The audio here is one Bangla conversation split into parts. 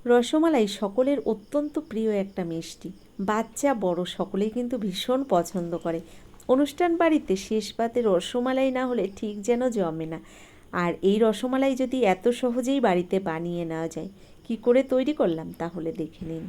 রসমালাই সকলের অত্যন্ত প্রিয় একটা মিষ্টি। বাচ্চা বড় সকলেই কিন্তু ভীষণ পছন্দ করে। অনুষ্ঠান বাড়িতে শেষ পাতে রসমালাই না হলে ঠিক যেন জমে না। আর এই রসমালাই যদি এত সহজেই বাড়িতে বানিয়ে নেওয়া যায়, কি করে তৈরি করলাম তাহলে দেখে নিন।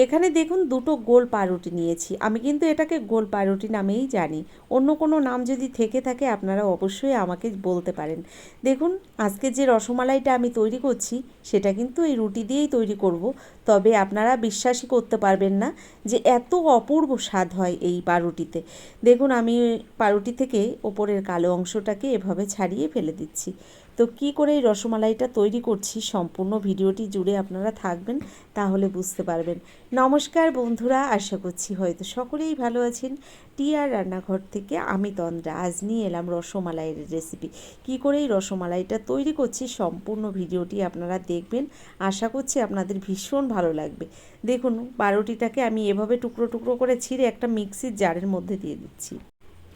এখানে দেখুন দুটো গোল পাউরুটি নিয়েছি। আমি কিন্তু এটাকে গোল পাউরুটি নামেই জানি। অন্য কোনো নাম যদি থেকে থাকে আপনারা অবশ্যই আমাকে বলতে পারেন। দেখুন আজকে যে রসমালাইটা আমি তৈরি করছি সেটা কিন্তু এই রুটি দিয়েই তৈরি করব। তবে আপনারা বিশ্বাসই করতে পারবেন না যে এত অপূর্ব স্বাদ হয় এই পাউরুটিতে। দেখুন আমি পাউরুটি থেকে ওপরের কালো অংশটাকে এভাবে ছাড়িয়ে ফেলে দিচ্ছি। তো কী করে এই রসমালাইটা তৈরি করছি সম্পূর্ণ ভিডিওটি জুড়ে আপনারা থাকবেন, তাহলে বুঝতে পারবেন। নমস্কার বন্ধুরা, আশা করছি হয়তো সকলেই ভালো আছেন। টিয়ার রান্নাঘর থেকে আমি তন্দ্রা আজ নিয়ে এলাম রসমালাইয়ের রেসিপি। কী করে এই রসমালাইটা তৈরি করছি সম্পূর্ণ ভিডিওটি আপনারা দেখবেন। আশা করছি আপনাদের ভীষণ ভালো লাগবে। দেখুন পাউরুটিটাকে আমি এভাবে টুকরো টুকরো করে ছিঁড়ে একটা মিক্সির জারের মধ্যে দিয়ে দিচ্ছি।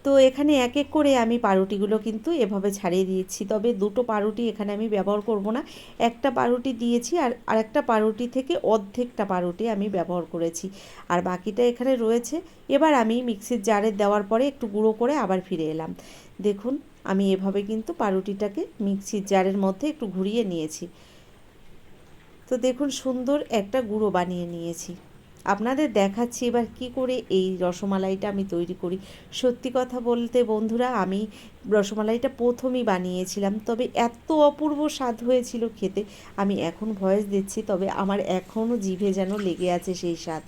তো এখানে এক এক করে আমি পাউরুটিগুলো কিন্তু এভাবে ছাড়িয়ে দিয়েছি। তবে দুটো পাউরুটি এখানে আমি ব্যবহার করব না, একটা পাউরুটি দিয়েছি আর আরেকটা পাউরুটি থেকে অর্ধেকটা পাউরুটি আমি ব্যবহার করেছি, আর বাকিটা এখানে রয়েছে। এবার আমি মিক্সির জারে দেওয়ার পরে একটু গুঁড়ো করে আবার ফিরে এলাম। দেখুন আমি এভাবে কিন্তু পাউরুটিটাকে মিক্সির জারের মধ্যে একটু ঘুরিয়ে নিয়েছি। তো দেখুন সুন্দর একটা গুঁড়ো বানিয়ে নিয়েছি। আপনাদের দেখাচ্ছি এবার কি করে এই রসমালাইটা আমি তৈরি করি। সত্যি কথা বলতে বন্ধুরা, আমি রসমালাইটা প্রথমই বানিয়েছিলাম, তবে এত অপূর্ব স্বাদ হয়েছিল খেতে, আমি এখন ভয়েস দিচ্ছি তবে আমার এখনও জিভে যেন লেগে আছে সেই স্বাদ।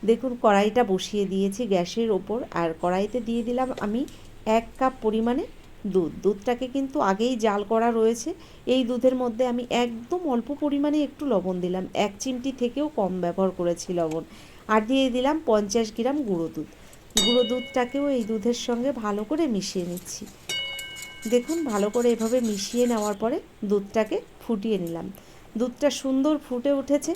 দেখুন কড়াইটা বসিয়ে দিয়েছি গ্যাসের ওপর, আর কড়াইতে দিয়ে দিলাম আমি 1 কাপ পরিমাণে দুধটাকে কিন্তু আগেই জাল করা রয়েছে। এই দুধের মধ্যে আমি একদম অল্প পরিমাণে একটু লবণ দিলাম, 1 চিমটি থেকেও কম ব্যবহার করেছি লবণ। আর দিয়ে দিলাম 50 গ্রাম গুঁড়ো দুধ। গুঁড়ো দুধটাকেও এই দুধের সঙ্গে ভালো করে মিশিয়ে নিচ্ছি। দেখুন ভালো করে এভাবে মিশিয়ে নেওয়ার পরে দুধটাকে ফুটিয়ে নিলাম। দুধটা সুন্দর ফুটে উঠেছে।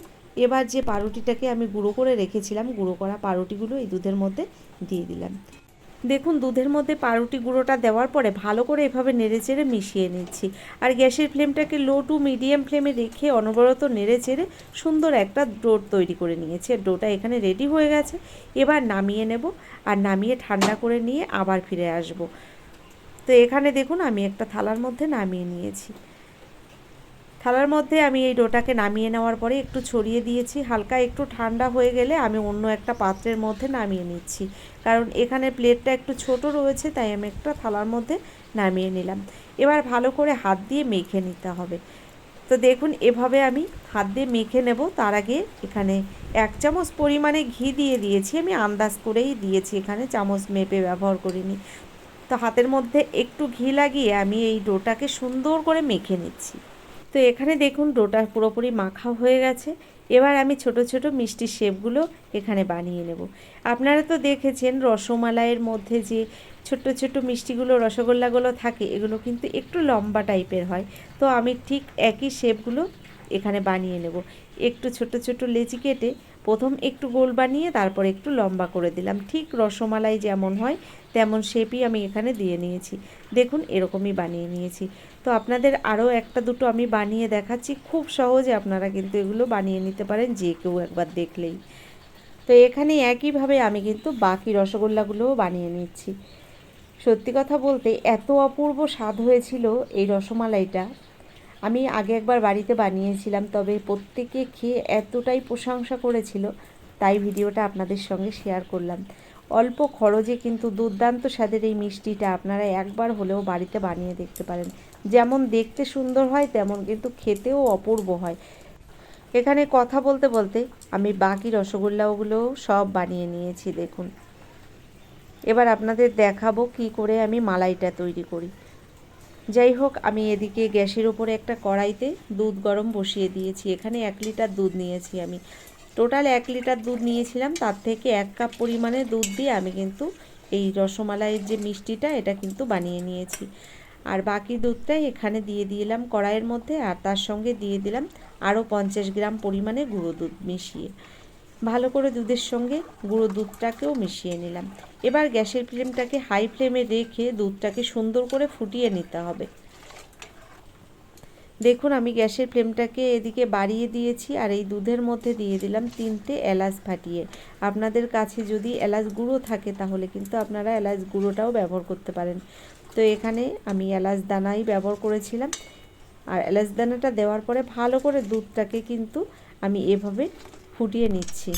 এবার যে পাউরুটিটাকে আমি গুঁড়ো করে রেখেছিলাম, গুঁড়ো করা পাউরুটিগুলো এই দুধের মধ্যে দিয়ে দিলাম। দেখুন দুধের মধ্যে পাউরুটি গুঁড়োটা দেওয়ার পরে ভালো করে এভাবে নেড়েচেড়ে মিশিয়ে নিচ্ছি। আর গ্যাসের ফ্লেমটাকে লো টু মিডিয়াম ফ্লেমে রেখে অনবরত নেড়েচেড়ে সুন্দর একটা ডো তৈরি করে নিয়েছি। আর ডোটা এখানে রেডি হয়ে গেছে। এবার নামিয়ে নেব, আর নামিয়ে ঠান্ডা করে নিয়ে আবার ফিরে আসব। তো এখানে দেখুন আমি একটা থালার মধ্যে নামিয়ে নিয়েছি। থালার মধ্যে আমি এই ডোটাকে নামিয়ে নেওয়ার পরে একটু ছড়িয়ে দিয়েছি। হালকা একটু ঠান্ডা হয়ে গেলে আমি অন্য একটা পাত্রের মধ্যে নামিয়ে নিচ্ছি, কারণ এখানে প্লেটটা একটু ছোট রয়েছে, তাই আমি একটা থালার মধ্যে নামিয়ে নিলাম। এবার ভালো করে হাত দিয়ে মেখে নিতে হবে। তো দেখুন এভাবে আমি হাত দিয়ে মেখে নেব। তার আগে এখানে 1 চামচ পরিমাণে ঘি দিয়ে দিয়েছি। আমি আন্দাজ করেই দিয়েছি, এখানে চামচ মেপে ব্যবহার করিনি। তো হাতের মধ্যে একটু ঘি লাগিয়ে আমি এই ডোটাকে সুন্দর করে মেখে নিচ্ছি। তো এখানে দেখুন ডোটা পুরোপুরি মাখা হয়ে গেছে। এবার আমি ছোট ছোট মিষ্টির শেপগুলো এখানে বানিয়ে নেব। আপনারা তো দেখেছেন রসমালাইয়ের মধ্যে যে ছোট্ট ছোট্ট মিষ্টিগুলো রসগোল্লাগুলো থাকে, এগুলো কিন্তু একটু লম্বা টাইপের হয়। তো আমি ঠিক একই শেপগুলো এখানে বানিয়ে নেব। একটু ছোট ছোট লেচি কেটে প্রথম একটু গোল বানিয়ে তারপর একটু লম্বা করে দিলাম। ঠিক রসমালাই যেমন হয় তেমন শেপই আমি এখানে দিয়ে নিয়েছি। দেখুন এরকমই বানিয়ে নিয়েছি। তো আপনাদের আরও একটা দুটো আমি বানিয়ে দেখাচ্ছি, খুব সহজে আপনারা কিন্তু এগুলো বানিয়ে নিতে পারেন যে কেউ একবার দেখলেই। তো এখানে একইভাবে আমি কিন্তু বাকি রসগোল্লাগুলোও বানিয়ে নিচ্ছি। সত্যি কথা বলতে এত অপূর্ব স্বাদ হয়েছিল এই রসমালাইটা। আমি আগে একবার বাড়িতে বানিয়েছিলাম, তবে প্রত্যেকে খেয়ে এতটাই প্রশংসা করেছিল, তাই ভিডিওটা আপনাদের সঙ্গে শেয়ার করলাম। অল্প খরচে কিন্তু দুর্দান্ত স্বাদের এই মিষ্টিটা আপনারা একবার হলেও বাড়িতে বানিয়ে দেখতে পারেন। যেমন দেখতে সুন্দর হয় তেমন কিন্তু খেতেও অপূর্ব হয়। এখানে কথা বলতে বলতে আমি বাকি রসগোল্লাগুলোও সব বানিয়ে নিয়েছি। দেখুন এবার আপনাদের দেখাবো কি করে আমি মালাইটা তৈরি করি। যাই হোক, আমি এদিকে গ্যাসের ওপরে একটা কড়াইতে দুধ গরম বসিয়ে দিয়েছি। এখানে 1 লিটার দুধ নিয়েছি আমি। টোটাল 1 লিটার দুধ নিয়েছিলাম, তার থেকে 1 কাপ পরিমাণে দুধ দিয়ে আমি কিন্তু এই রসমালাইয়ের যে মিষ্টিটা এটা কিন্তু বানিয়ে নিয়েছি। আর বাকি দুধটাই এখানে দিয়ে দিলাম কড়াইয়ের মধ্যে, আর তার সঙ্গে দিয়ে দিলাম আরও 50 গ্রাম পরিমাণে গুঁড়ো দুধ মিশিয়ে। ভালো করে দুধের সঙ্গে গুঁড়ো দুধটাকেও মিশিয়ে নিলাম। এবার গ্যাসের ফ্লেমটাকে হাই ফ্লেমে রেখে দুধটাকে সুন্দর করে ফুটিয়ে নিতে হবে। দেখুন আমি গ্যাসের ফ্লেমটাকে এদিকে বাড়িয়ে দিয়েছি আর এই দুধের মধ্যে দিয়ে দিলাম 3টে এলাচ ফাটিয়ে। আপনাদের কাছে যদি এলাচ গুঁড়ো থাকে তাহলে কিন্তু আপনারা এলাচ গুঁড়োটাও ব্যবহার করতে পারেন। তো এখানে আমি এলাচ দানাই ব্যবহার করেছিলাম। আর এলাচ দানাটা দেওয়ার পরে ভালো করে দুধটাকে কিন্তু আমি এভাবে ফুটিয়ে নিচ্ছি।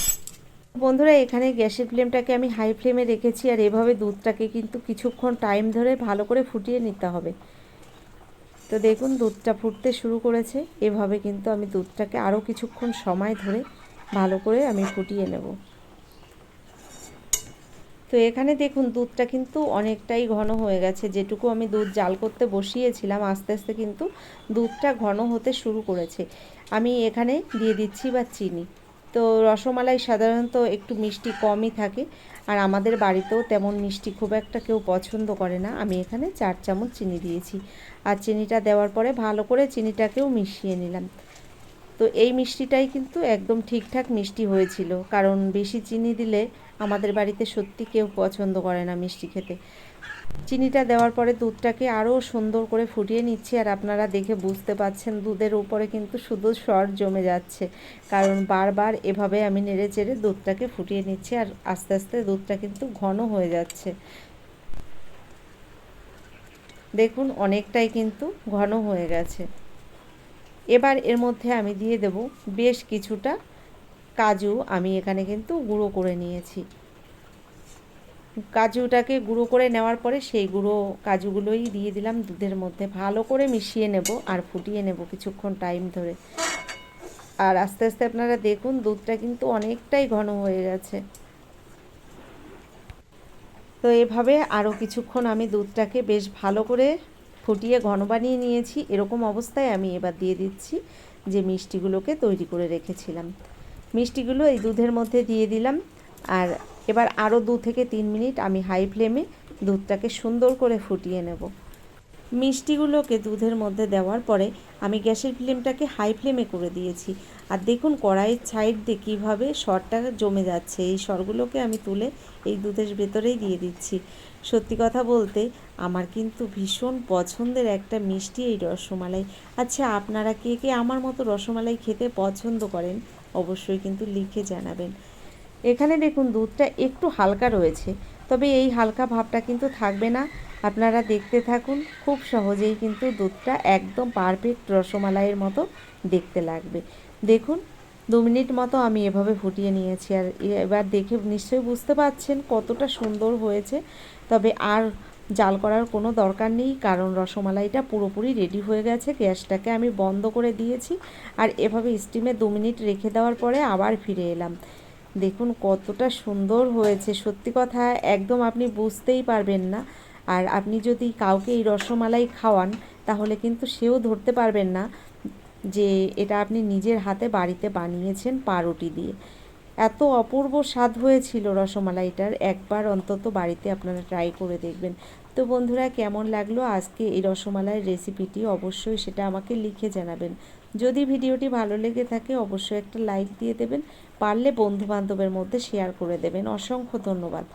বন্ধুরা এখানে গ্যাসের ফ্লেমটাকে আমি হাই ফ্লেমে রেখেছি আর এভাবে দুধটাকে কিন্তু কিছুক্ষণ টাইম ধরে ভালো করে ফুটিয়ে নিতে হবে। তো দেখুন দুধটা ফুটতে শুরু করেছে। এভাবে কিন্তু আমি দুধটাকে আরও কিছুক্ষণ সময় ধরে ভালো করে আমি ফুটিয়ে নেব। তো এখানে দেখুন দুধটা কিন্তু অনেকটাই ঘন হয়ে গেছে। যেটুকু আমি দুধ জাল করতে বসিয়েছিলাম আস্তে আস্তে কিন্তু দুধটা ঘন হতে শুরু করেছে। আমি এখানে দিয়ে দিচ্ছি বা চিনি। তো রসমালাই সাধারণত একটু মিষ্টি কমই থাকে আর আমাদের বাড়িতেও তেমন মিষ্টি খুব একটা কেউ পছন্দ করে না। আমি এখানে 4 চামচ চিনি দিয়েছি আর চিনিটা দেওয়ার পরে ভালো করে চিনিটাকেও মিশিয়ে নিলাম। তো এই মিষ্টিটাই কিন্তু একদম ঠিকঠাক মিষ্টি হয়েছিল, কারণ বেশি চিনি দিলে আমাদের বাড়িতে সত্যি কেউ পছন্দ করে না মিষ্টি খেতে। চিনিটা দেওয়ার পরে দুধটাকে আরও সুন্দর করে ফুটিয়ে নিচ্ছি আর আপনারা দেখে বুঝতে পাচ্ছেন দুধের উপরে কিন্তু শুধু সর জমে যাচ্ছে, কারণ বারবার এভাবে আমি নেড়ে চেড়ে দুধটাকে ফুটিয়ে নিচ্ছি আর আস্তে আস্তে দুধটা কিন্তু ঘন হয়ে যাচ্ছে। দেখুন অনেকটাই কিন্তু ঘন হয়ে গেছে। এবার এর মধ্যে আমি দিয়ে দেব বেশ কিছুটা কাজু। আমি এখানে কিন্তু গুঁড়ো করে নিয়েছি। কাজুটাকে গুঁড়ো করে নেওয়ার পরে সেই গুঁড়ো কাজুগুলোই দিয়ে দিলাম দুধের মধ্যে। ভালো করে মিশিয়ে নেব আর ফুটিয়ে নেব কিছুক্ষণ টাইম ধরে। আর আস্তে আস্তে আপনারা দেখুন দুধটা কিন্তু অনেকটাই ঘন হয়ে গেছে। তো এভাবে আরও কিছুক্ষণ আমি দুধটাকে বেশ ভালো করে ফুটিয়ে ঘন বানিয়ে নিয়েছি। এরকম অবস্থায় আমি এবার দিয়ে দিচ্ছি যে মিষ্টিগুলোকে তৈরি করে রেখেছিলাম। মিষ্টিগুলো এই দুধের মধ্যে দিয়ে দিলাম আর এবার আরও 2 থেকে 3 মিনিট আমি হাই ফ্লেমে দুধটাকে সুন্দর করে ফুটিয়ে নেব। মিষ্টিগুলোকে দুধের মধ্যে দেওয়ার পরে আমি গ্যাসের ফ্লেমটাকে হাই ফ্লেমে করে দিয়েছি আর দেখুন কড়াইয়ের সাইড দিয়ে কীভাবে সরটা জমে যাচ্ছে। এই সরগুলোকে আমি তুলে এই দুধের ভেতরেই দিয়ে দিচ্ছি। সত্যি কথা বলতে আমার কিন্তু ভীষণ পছন্দের একটা মিষ্টি এই রসমালাই। আচ্ছা আপনারা কে কে আমার মতো রসমালাই খেতে পছন্দ করেন অবশ্যই কিন্তু লিখে জানাবেন। এখানে দেখুন দুধটা একটু হালকা রয়েছে, তবে এই হালকা ভাবটা কিন্তু থাকবে না। আপনারা দেখতে থাকুন, খুব সহজেই কিন্তু দুধটা একদম পারফেক্ট রসমালাইয়ের মতো দেখতে লাগবে। দেখুন 2 মিনিট মতো আমি এভাবে ফুটিয়ে নিয়েছি আর এবার দেখে নিশ্চয়ই বুঝতে পারছেন কতটা সুন্দর হয়েছে। তবে আর জাল করার কোনো দরকার নেই, কারণ রসমালাইটা পুরোপুরি রেডি হয়ে গেছে। গ্যাসটাকে আমি বন্ধ করে দিয়েছি আর এভাবে স্টিমে 2 মিনিট রেখে দেওয়ার পরে আবার ফিরে এলাম। দেখুন কতটা সুন্দর হয়েছে, সত্যি কথা একদম আপনি বুঝতেই পারবেন না। আর আপনি যদি কাউকে এই রসমালাই খাওয়ান তাহলে কিন্তু সেও ধরতে পারবেন না যে এটা আপনি নিজের হাতে বাড়িতে বানিয়েছেন পাউরুটি দিয়ে। এত অপূর্ব স্বাদ হয়েছিল রসমালাইটার, একবার অন্তত বাড়িতে আপনারা ট্রাই করে দেখবেন। তো বন্ধুরা কেমন লাগলো আজকে এই রসমালাইয়ের রেসিপিটি অবশ্যই সেটা আমাকে লিখে জানাবেন। যদি ভিডিওটি ভালো লেগে থাকে অবশ্যই একটা লাইক দিয়ে দেবেন, পারলে বন্ধুবান্ধবের মধ্যে শেয়ার করে দেবেন। অসংখ্য ধন্যবাদ।